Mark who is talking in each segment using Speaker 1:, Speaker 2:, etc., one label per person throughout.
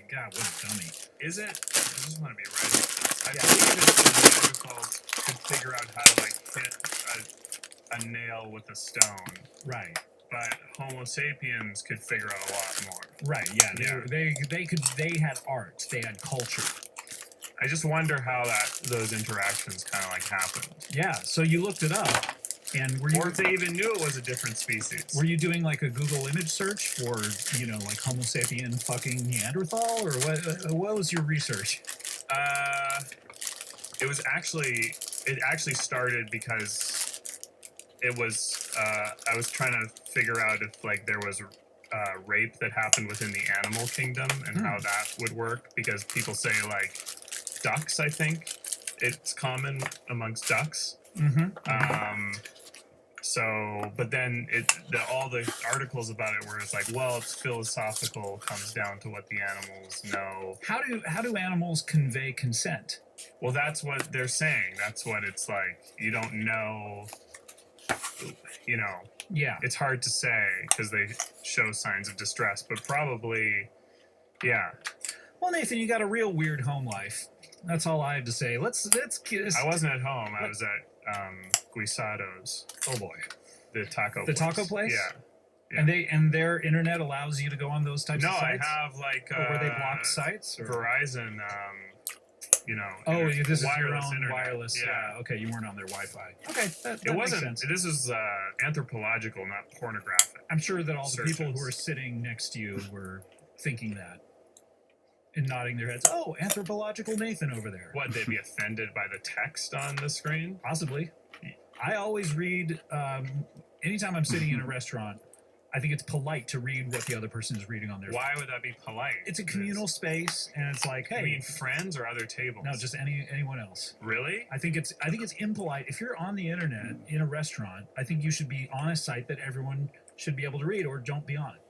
Speaker 1: God, what a dummy.
Speaker 2: Is it? I just want to be right. I believe it's the Neanderthals could figure out how to like hit a nail with a stone.
Speaker 1: Right.
Speaker 2: But Homo sapiens could figure out a lot more.
Speaker 1: Right, yeah. They had art. They had culture.
Speaker 2: I just wonder how those interactions kind of like happened.
Speaker 1: Yeah, so you looked it up, and
Speaker 2: or if they even knew it was a different species.
Speaker 1: Were you doing like a Google image search for, like Homo sapien fucking Neanderthal, or what was your research?
Speaker 2: It actually started because it was I was trying to figure out if like there was rape that happened within the animal kingdom and how that would work, because people say like ducks, I think it's common amongst ducks. But then all the articles about it were it's like, well, it's philosophical, comes down to what the animals know.
Speaker 1: How do animals convey consent?
Speaker 2: Well, that's what they're saying. That's what it's like. You don't know.
Speaker 1: Yeah.
Speaker 2: It's hard to say because they show signs of distress, but probably, yeah.
Speaker 1: Well, Nathan, you got a real weird home life. That's all I have to say. Let's
Speaker 2: I wasn't at home. I was at Guisado's.
Speaker 1: Oh boy.
Speaker 2: The taco
Speaker 1: place?
Speaker 2: Yeah.
Speaker 1: And their internet allows you to go on those types of sites?
Speaker 2: No, I have like
Speaker 1: or were they blocked sites? Or?
Speaker 2: Verizon,
Speaker 1: this is your own
Speaker 2: internet.
Speaker 1: wireless.
Speaker 2: Yeah.
Speaker 1: Okay, you weren't on their Wi-Fi. Okay, that
Speaker 2: it
Speaker 1: makes
Speaker 2: wasn't.
Speaker 1: sense.
Speaker 2: This is anthropological, not pornographic.
Speaker 1: I'm sure that all the people who are sitting next to you were thinking that and nodding their heads. Oh, anthropological Nathan over there.
Speaker 2: What, they'd be offended by the text on the screen?
Speaker 1: Possibly. I always read, anytime I'm sitting in a restaurant, I think it's polite to read what the other person is reading on their.
Speaker 2: Why would that be polite?
Speaker 1: It's a communal space, and it's like, hey.
Speaker 2: You mean friends or other tables?
Speaker 1: No, just anyone else.
Speaker 2: Really?
Speaker 1: I think it's impolite. If you're on the internet in a restaurant, I think you should be on a site that everyone should be able to read, or don't be on it.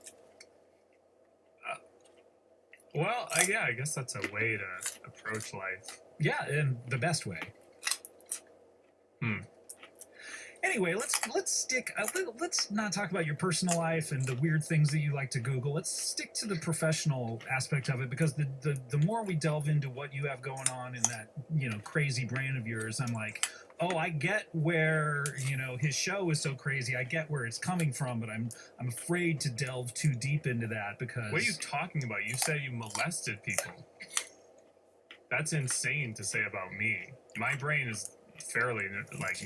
Speaker 2: Well, I guess that's a way to approach life.
Speaker 1: Yeah, and the best way. Anyway, let's not talk about your personal life and the weird things that you like to Google. Let's stick to the professional aspect of it, because the more we delve into what you have going on in that crazy brain of yours, I'm like, oh, I get where his show is so crazy. I get where it's coming from, but I'm afraid to delve too deep into that because.
Speaker 2: What are you talking about? You said you molested people. That's insane to say about me. My brain is fairly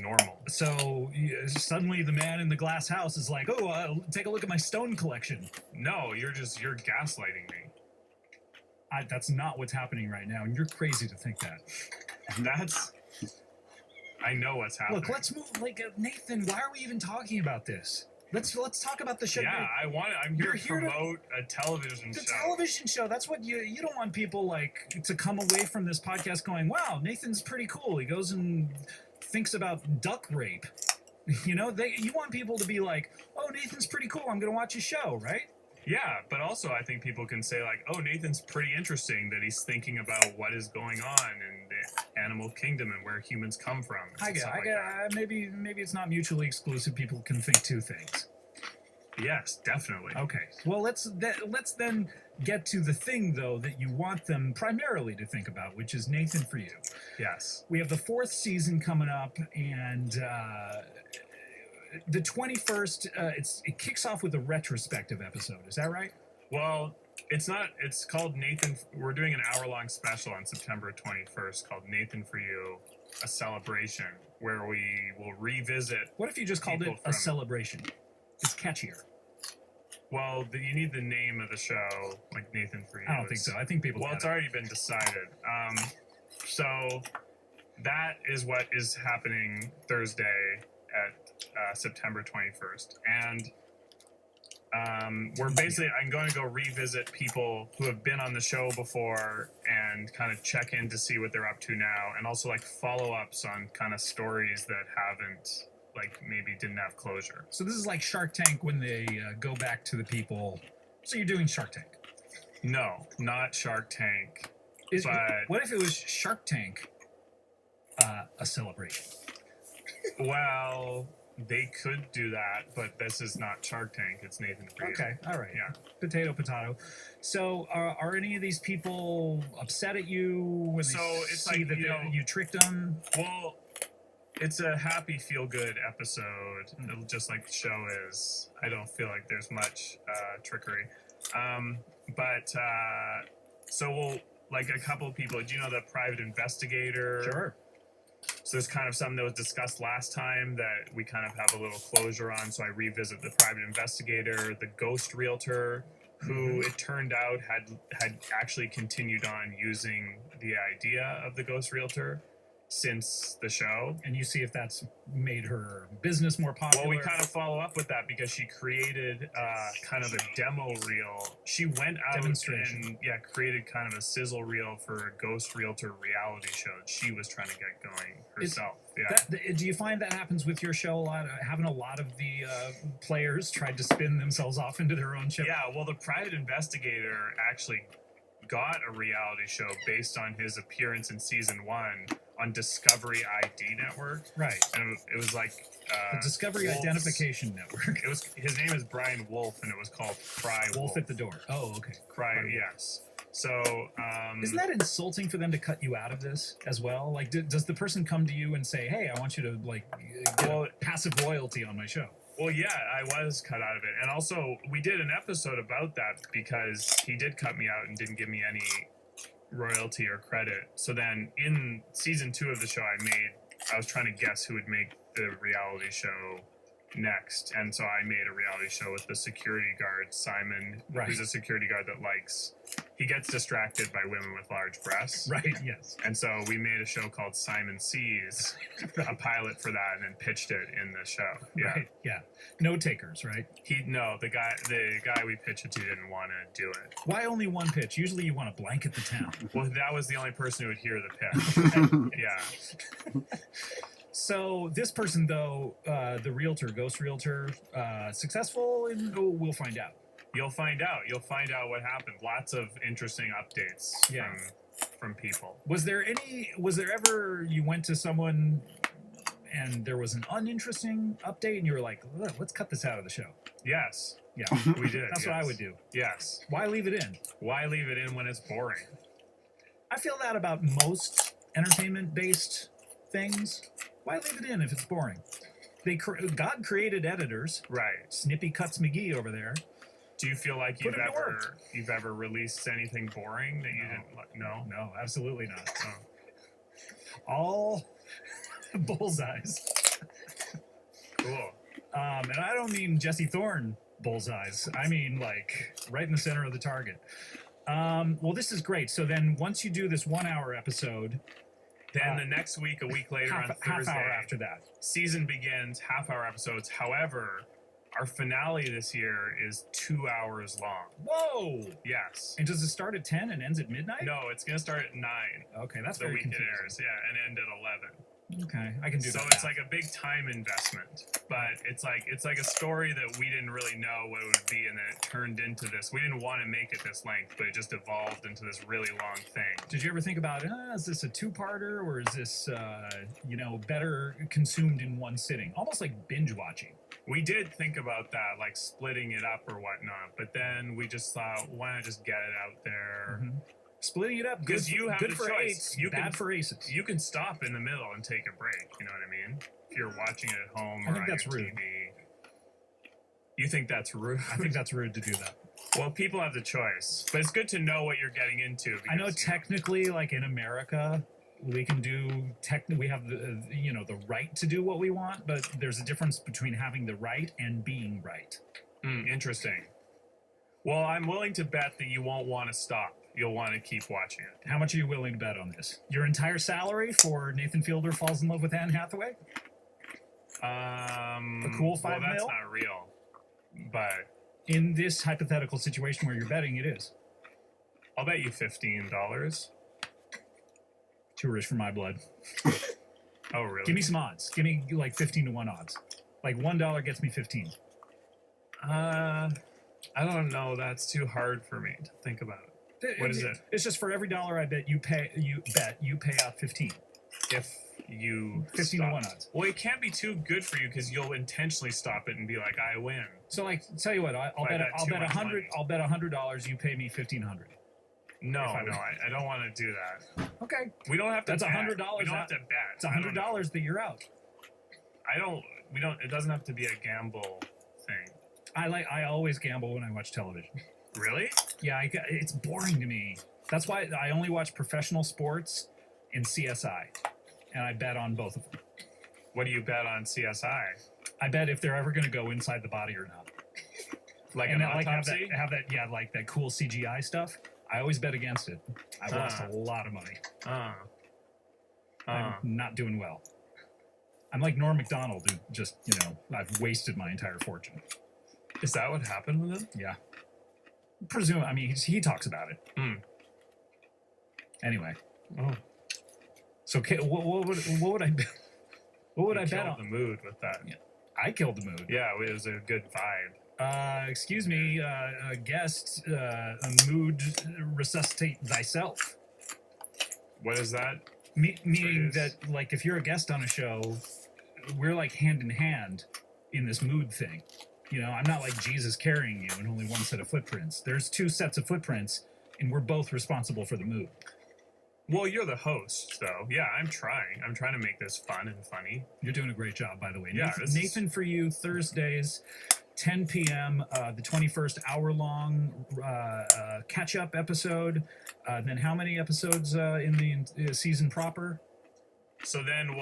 Speaker 2: normal.
Speaker 1: So suddenly the man in the glass house is like, oh, take a look at my stone collection.
Speaker 2: No, you're gaslighting me.
Speaker 1: That's not what's happening right now, and you're crazy to think that.
Speaker 2: I know what's happening.
Speaker 1: Look, let's move. Nathan, why are we even talking about this? Let's talk about the show.
Speaker 2: Yeah, I'm here to promote a television show.
Speaker 1: The television show. That's what you don't want people to come away from this podcast going, wow, Nathan's pretty cool. He goes and thinks about duck rape. You want people to be like, oh, Nathan's pretty cool. I'm going to watch his show, right?
Speaker 2: Yeah, but also I think people can say like, oh, Nathan's pretty interesting that he's thinking about what is going on in the animal kingdom and where humans come from.
Speaker 1: Maybe it's not mutually exclusive. People can think two things.
Speaker 2: Yes, definitely.
Speaker 1: Okay. Well, let's then get to the thing though that you want them primarily to think about, which is Nathan For You.
Speaker 2: Yes.
Speaker 1: We have the 4th season coming up, and the 21st, it kicks off with a retrospective episode. Is that right?
Speaker 2: Well, it's not. It's called Nathan. We're doing an hour-long special on September 21st called Nathan For You, a celebration, where we will revisit.
Speaker 1: What if you just called it a celebration? It's catchier.
Speaker 2: Well, you need the name of the show, like Nathan For You.
Speaker 1: I don't think so. I think people.
Speaker 2: Well, it's already been decided. So that is what is happening Thursday at September 21st, and I'm going to go revisit people who have been on the show before and kind of check in to see what they're up to now, and also follow-ups on kind of stories that haven't maybe didn't have closure.
Speaker 1: So this is like Shark Tank when they go back to the people. So you're doing Shark Tank?
Speaker 2: No, not Shark Tank.
Speaker 1: What if it was Shark Tank, a celebration?
Speaker 2: Well, they could do that, but this is not Shark Tank. It's Nathan Freed.
Speaker 1: Okay, all right.
Speaker 2: Yeah.
Speaker 1: Potato. So, are any of these people upset at you when
Speaker 2: So
Speaker 1: they
Speaker 2: it's
Speaker 1: see
Speaker 2: like,
Speaker 1: that
Speaker 2: you know,
Speaker 1: you tricked them?
Speaker 2: Well, it's a happy, feel-good episode, just like the show is. I don't feel like there's much trickery. So we'll, like a couple of people, do you know the private investigator?
Speaker 1: Sure.
Speaker 2: So there's kind of something that was discussed last time that we kind of have a little closure on. So I revisit the private investigator, the ghost realtor, who it turned out had actually continued on using the idea of the ghost realtor since the show.
Speaker 1: And you see if that's made her business more popular.
Speaker 2: Well, we kind of follow up with that because she created kind of a demo reel. She went out and created kind of a sizzle reel for a ghost realtor reality show that she was trying to get going herself.
Speaker 1: Do you find that happens with your show a lot? Having a lot of the players tried to spin themselves off into their own show?
Speaker 2: Yeah, well, the private investigator actually got a reality show based on his appearance in season 1 on Discovery ID Network.
Speaker 1: Right.
Speaker 2: And it was like
Speaker 1: the Discovery Identification Network.
Speaker 2: His name is Brian Wolf, and it was called Cry
Speaker 1: Wolf at the Door. Oh, okay.
Speaker 2: Cry, yes. So
Speaker 1: isn't that insulting for them to cut you out of this as well? Like, does the person come to you and say, "Hey, I want you to get passive royalty on my show"?
Speaker 2: Well, yeah, I was cut out of it, and also we did an episode about that because he did cut me out and didn't give me any royalty or credit. So then in season 2 of the show, I was trying to guess who would make the reality show next, and so I made a reality show with the security guard Simon, who's a security guard that he gets distracted by women with large breasts,
Speaker 1: right? Yes.
Speaker 2: And so we made a show called Simon Sees, a pilot for that, and then pitched it in the show.
Speaker 1: Right. Yeah, no takers, right?
Speaker 2: The guy we pitched it to didn't want to do it.
Speaker 1: Why only one pitch? Usually you want to blanket the town.
Speaker 2: Well, that was the only person who would hear the pitch. Yeah.
Speaker 1: So this person, though, the ghost realtor, successful, and we'll find out.
Speaker 2: You'll find out. You'll find out what happened. Lots of interesting updates from people. Was there
Speaker 1: ever you went to someone and there was an uninteresting update and you were like, let's cut this out of the show?
Speaker 2: Yes.
Speaker 1: Yeah,
Speaker 2: we did.
Speaker 1: That's what I would do.
Speaker 2: Yes.
Speaker 1: Why leave it in?
Speaker 2: Why leave it in when it's boring?
Speaker 1: I feel that about most entertainment-based things. Why leave it in if it's boring? God created editors.
Speaker 2: Right.
Speaker 1: Snippy Cuts McGee over there.
Speaker 2: Do you feel like you've ever released anything boring that you didn't like?
Speaker 1: No, absolutely not. Oh. All bullseyes.
Speaker 2: Cool.
Speaker 1: And I don't mean Jesse Thorne bullseyes. I mean like right in the center of the target. Well, this is great. So then once you do this 1 hour episode,
Speaker 2: then the next week, a week later on Thursday,
Speaker 1: half hour after that,
Speaker 2: season begins, half-hour episodes. However, our finale this year is 2 hours long.
Speaker 1: Whoa!
Speaker 2: Yes.
Speaker 1: And does it start at 10 and ends at midnight?
Speaker 2: No, it's going to start at 9.
Speaker 1: Okay, that's
Speaker 2: the
Speaker 1: very
Speaker 2: week
Speaker 1: confusing.
Speaker 2: it airs, and end at 11.
Speaker 1: Okay, I can do that.
Speaker 2: So it's like a big time investment, but it's like a story that we didn't really know what it would be, and then it turned into this. We didn't want to make it this length, but it just evolved into this really long thing.
Speaker 1: Did you ever think about, is this a two-parter, or is this, better consumed in one sitting? Almost like binge watching.
Speaker 2: We did think about that, like splitting it up or whatnot, but then we just thought, why not just get it out there?
Speaker 1: Mm-hmm. Splitting it up,
Speaker 2: because you have
Speaker 1: good
Speaker 2: the
Speaker 1: for
Speaker 2: choice.
Speaker 1: Eights, bad for aces.
Speaker 2: You can stop in the middle and take a break. You know what I mean? If you're watching it at home or on your TV. You think that's rude?
Speaker 1: I think that's rude to do that.
Speaker 2: Well, people have the choice, but it's good to know what you're getting into.
Speaker 1: I know technically, like in America, we can do we have the right to do what we want, but there's a difference between having the right and being right.
Speaker 2: Interesting. Well, I'm willing to bet that you won't want to stop. You'll want to keep watching it.
Speaker 1: How much are you willing to bet on this? Your entire salary for Nathan Fielder Falls in Love with Anne Hathaway? A cool $5
Speaker 2: Well, that's
Speaker 1: mil?
Speaker 2: not real. But
Speaker 1: in this hypothetical situation where you're betting, it is.
Speaker 2: I'll bet you $15.
Speaker 1: Too rich for my blood.
Speaker 2: Oh, really?
Speaker 1: Give me some odds. Give me like 15 to 1 odds. Like $1 gets me 15.
Speaker 2: I don't know. That's too hard for me to think about. What is it?
Speaker 1: It's just for every dollar I bet you pay out 15.
Speaker 2: If you
Speaker 1: 15 to
Speaker 2: stop.
Speaker 1: 1 odds.
Speaker 2: Well, it can't be too good for you because you'll intentionally stop it and be like, I win.
Speaker 1: So, like, tell you what, I'll bet $100. You pay me 1,500.
Speaker 2: No, I don't want to do that.
Speaker 1: Okay,
Speaker 2: We don't have to.
Speaker 1: that's
Speaker 2: bet.
Speaker 1: $100.
Speaker 2: We don't have to bet.
Speaker 1: It's $100 that you're out.
Speaker 2: We don't. It doesn't have to be a gamble thing.
Speaker 1: I always gamble when I watch television.
Speaker 2: Really?
Speaker 1: Yeah, it's boring to me. That's why I only watch professional sports and CSI, and I bet on both of them.
Speaker 2: What do you bet on CSI?
Speaker 1: I bet if they're ever going to go inside the body or not.
Speaker 2: Like
Speaker 1: And
Speaker 2: an
Speaker 1: like
Speaker 2: autopsy?
Speaker 1: have that, yeah, like that cool CGI stuff. I always bet against it. I lost a lot of money. I'm not doing well. I'm like Norm Macdonald, who just, I've wasted my entire fortune.
Speaker 2: Is that what happened with him?
Speaker 1: Yeah. I mean, he talks about it. Anyway.
Speaker 2: Oh.
Speaker 1: So what would I bet? What would I bet on?
Speaker 2: The mood with that.
Speaker 1: Yeah. I killed the mood.
Speaker 2: Yeah, it was a good vibe.
Speaker 1: Excuse me, guest, a mood resuscitate thyself.
Speaker 2: What is that?
Speaker 1: Meaning that, like, if you're a guest on a show, we're like hand in hand in this mood thing. I'm not like Jesus carrying you and only one set of footprints. There's 2 sets of footprints, and we're both responsible for the mood.
Speaker 2: Well, you're the host, though. Yeah, I'm trying. I'm trying to make this fun and funny.
Speaker 1: You're doing a great job, by the way.
Speaker 2: Yeah,
Speaker 1: Nathan for you, Thursdays, 10 p.m., the 21st hour-long catch-up episode. Then how many episodes in the season proper?
Speaker 2: So then,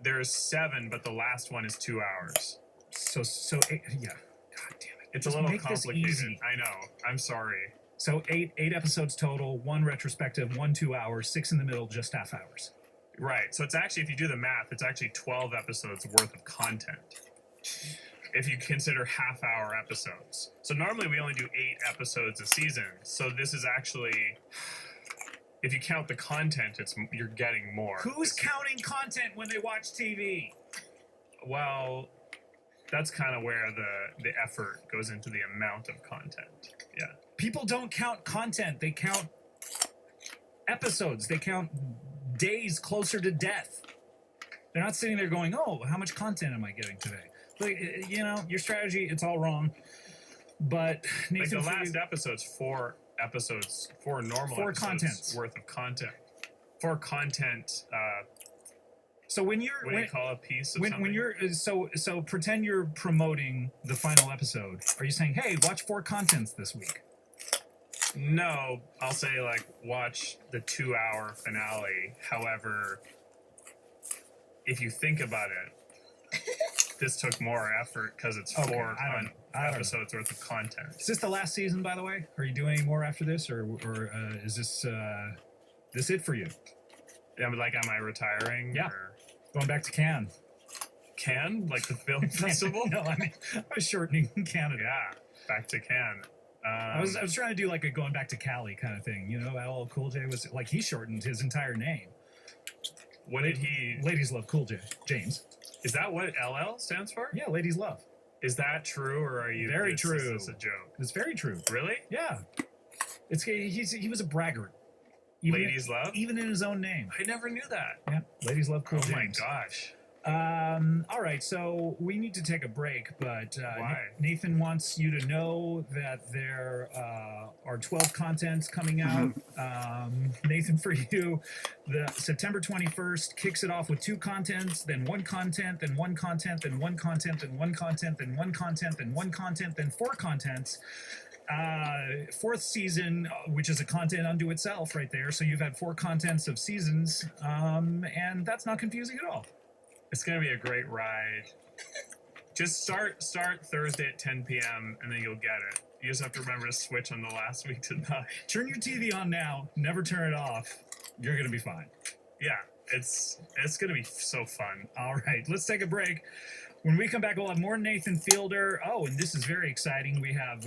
Speaker 2: there's 7, but the last one is 2 hours.
Speaker 1: So 8, yeah. God damn it.
Speaker 2: It's
Speaker 1: Just
Speaker 2: a little
Speaker 1: make this
Speaker 2: complicated.
Speaker 1: easy.
Speaker 2: I know. I'm sorry.
Speaker 1: So 8 episodes total, 1 retrospective, 1 2 hours, 6 in the middle, just half hours.
Speaker 2: Right. So it's actually, if you do the math, it's actually 12 episodes worth of content. If you consider half-hour episodes. So normally we only do 8 episodes a season. So this is actually, if you count the content, you're getting more.
Speaker 1: Who's counting content when they watch TV?
Speaker 2: Well, that's kind of where the effort goes into the amount of content. Yeah.
Speaker 1: People don't count content. They count episodes. They count days closer to death. They're not sitting there going, oh, how much content am I getting today? Like, your strategy, it's all wrong. But Nathan,
Speaker 2: like the last episode's 4 normal
Speaker 1: 4
Speaker 2: episodes
Speaker 1: contents
Speaker 2: worth of content. 4 content.
Speaker 1: So when you're,
Speaker 2: what do you call a piece of something?
Speaker 1: When you're so pretend you're promoting the final episode. Are you saying, hey, watch 4 contents this week?
Speaker 2: No, I'll say like watch the 2-hour finale. However, if you think about it, this took more effort because it's 4 episodes worth of content.
Speaker 1: Is this the last season, by the way? Are you doing any more after this, or is this it for you?
Speaker 2: Yeah, but like, am I retiring?
Speaker 1: Yeah.
Speaker 2: Or
Speaker 1: Going back to Cannes.
Speaker 2: Cannes? Like the film festival?
Speaker 1: No, I was shortening Canada.
Speaker 2: Yeah, back to Cannes.
Speaker 1: I was trying to do like a going back to Cali kind of thing. LL Cool J was like, he shortened his entire name.
Speaker 2: What did he?
Speaker 1: Ladies love Cool J. James.
Speaker 2: Is that what LL stands for?
Speaker 1: Yeah, ladies love.
Speaker 2: Is that true, or are you?
Speaker 1: Very true.
Speaker 2: Is this a joke?
Speaker 1: It's very true.
Speaker 2: Really?
Speaker 1: Yeah. He was a braggart.
Speaker 2: Ladies love?
Speaker 1: Even in his own name.
Speaker 2: I never knew that.
Speaker 1: Yeah. Ladies love Cool James.
Speaker 2: Oh my gosh.
Speaker 1: All right, so we need to take a break, but
Speaker 2: Why?
Speaker 1: Nathan wants you to know that there are 12 contents coming out. Nathan, for you, the September 21st kicks it off with 2 contents, then 1 content, then 1 content, then 1 content, then 1 content, then 1 content, then 1 content, then 4 contents. 4th season, which is a content unto itself right there. So you've had 4 contents of seasons, and that's not confusing at all.
Speaker 2: It's going to be a great ride. Just start Thursday at 10 p.m. and then you'll get it. You just have to remember to switch on the last week to 9.
Speaker 1: Turn your TV on now. Never turn it off. You're going to be fine.
Speaker 2: Yeah, it's going to be so fun.
Speaker 1: All right, let's take a break. When we come back, we'll have more Nathan Fielder. Oh, and this is very exciting. We have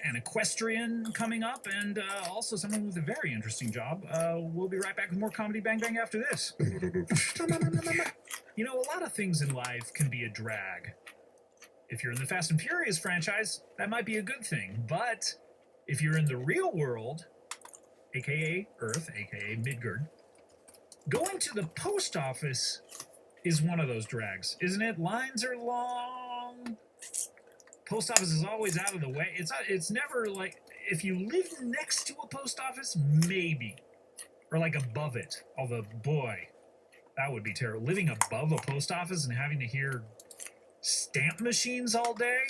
Speaker 1: an equestrian coming up, and also someone with a very interesting job. We'll be right back with more Comedy Bang Bang after this. A lot of things in life can be a drag. If you're in the Fast and Furious franchise, that might be a good thing. But if you're in the real world, a.k.a. Earth, a.k.a. Midgard, Going to the post office is one of those drags, isn't it? Lines are long. Post office is always out of the way. It's never like, if you live next to a post office, maybe, or like above it. Although, boy, that would be terrible. Living above a post office and having to hear stamp machines all day,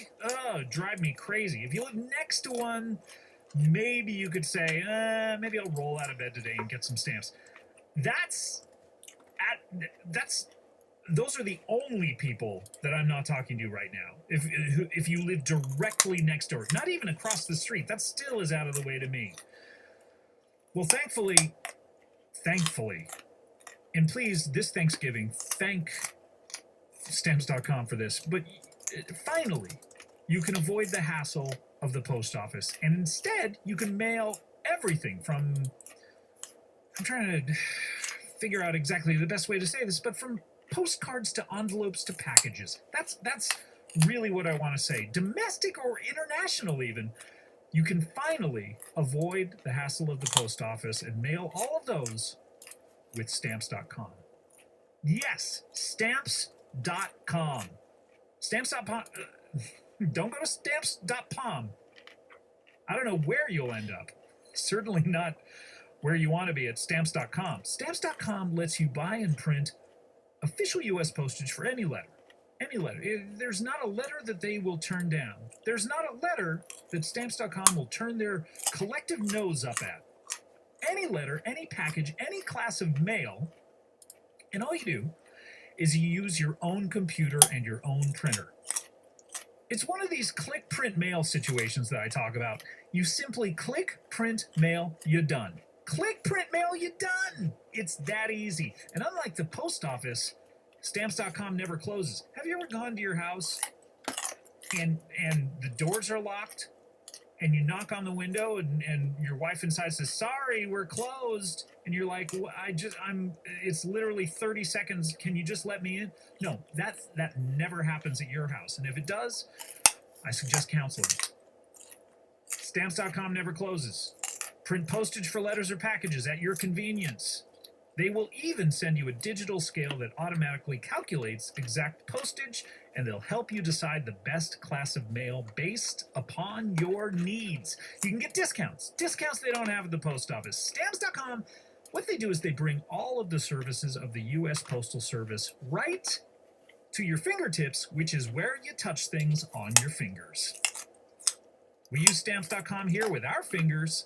Speaker 1: drive me crazy. If you live next to one, maybe you could say, maybe I'll roll out of bed today and get some stamps. Those are the only people that I'm not talking to right now. If you live directly next door, not even across the street, that still is out of the way to me. Well, thankfully, and please, this Thanksgiving, thank Stamps.com for this, but finally, you can avoid the hassle of the post office, and instead, you can mail everything from, I'm trying to figure out exactly the best way to say this, but from postcards to envelopes to packages. That's really what I want to say. Domestic or international even. You can finally avoid the hassle of the post office and mail all of those with Stamps.com. Yes, Stamps.com. Stamps.com. Don't go to Stamps.com. I don't know where you'll end up. Certainly not where you want to be at Stamps.com. Stamps.com lets you buy and print official U.S. postage for any letter. Any letter. There's not a letter that they will turn down. There's not a letter that Stamps.com will turn their collective nose up at. Any letter, any package, any class of mail, and all you do is you use your own computer and your own printer. It's one of these click, print, mail situations that I talk about. You simply click, print, mail, you're done. Click, print, mail, you're done. It's that easy. And unlike the post office, Stamps.com never closes. Have you ever gone to your house and the doors are locked and you knock on the window and your wife inside says, sorry, we're closed. And you're like, well, it's literally 30 seconds. Can you just let me in? No, that never happens at your house. And if it does, I suggest counseling. Stamps.com never closes. Print postage for letters or packages at your convenience. They will even send you a digital scale that automatically calculates exact postage, and they'll help you decide the best class of mail based upon your needs. You can get discounts they don't have at the post office. Stamps.com, what they do is they bring all of the services of the U.S. Postal Service right to your fingertips, which is where you touch things on your fingers. We use Stamps.com here with our fingers,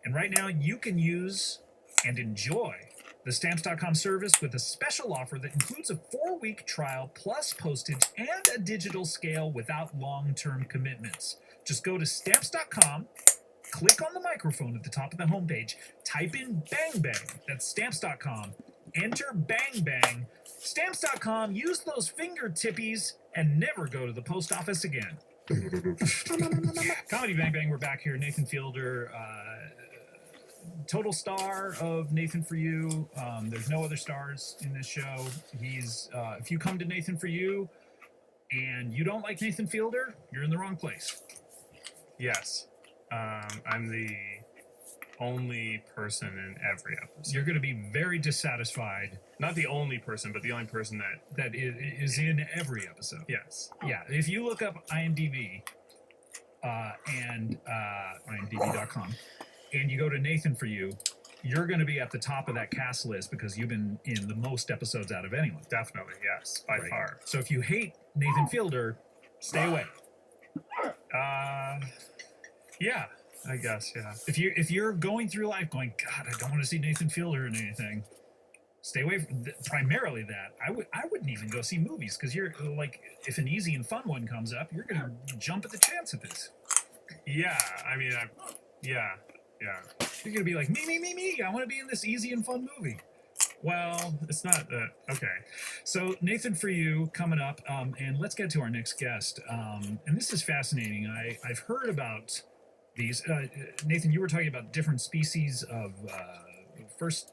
Speaker 1: and right now you can use and enjoy the Stamps.com service with a special offer that includes a 4-week trial plus postage and a digital scale without long-term commitments. Just go to Stamps.com, click on the microphone at the top of the homepage, type in Bang Bang, that's Stamps.com, enter Bang Bang, Stamps.com, use those fingertippies, and never go to the post office again. Comedy Bang Bang, we're back here. Nathan Fielder, total star of Nathan For You. There's no other stars in this show. He's if you come to Nathan For You and you don't like Nathan Fielder, you're in the wrong place.
Speaker 2: Yes. I'm the only person in every episode.
Speaker 1: You're going to be very dissatisfied.
Speaker 2: Not the only person, but the only person
Speaker 1: that is in every episode.
Speaker 2: Yes.
Speaker 1: Yeah. If you look up IMDb and IMDb.com, and you go to Nathan For You, you're going to be at the top of that cast list because you've been in the most episodes out of anyone.
Speaker 2: Definitely, yes, by far.
Speaker 1: So if you hate Nathan Fielder, stay away.
Speaker 2: Yeah, I guess, yeah.
Speaker 1: If you're going through life going, God, I don't want to see Nathan Fielder in anything, stay away from primarily that. I wouldn't even go see movies because you're like, if an easy and fun one comes up, you're going to jump at the chance at this.
Speaker 2: Yeah, I mean, yeah.
Speaker 1: You're going to be like, me. I want to be in this easy and fun movie.
Speaker 2: Well, it's not that. Okay.
Speaker 1: So Nathan For You coming up, and let's get to our next guest. And this is fascinating. I've heard about these. Nathan, you were talking about different species of, first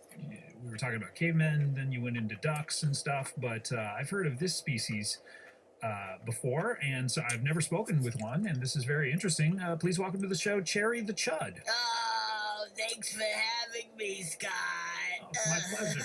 Speaker 1: we were talking about cavemen, then you went into ducks and stuff, but I've heard of this species before, and so I've never spoken with one, and this is very interesting. Please welcome to the show, Cherry the Chud.
Speaker 3: Oh, thanks for having me, Scott.
Speaker 1: my pleasure.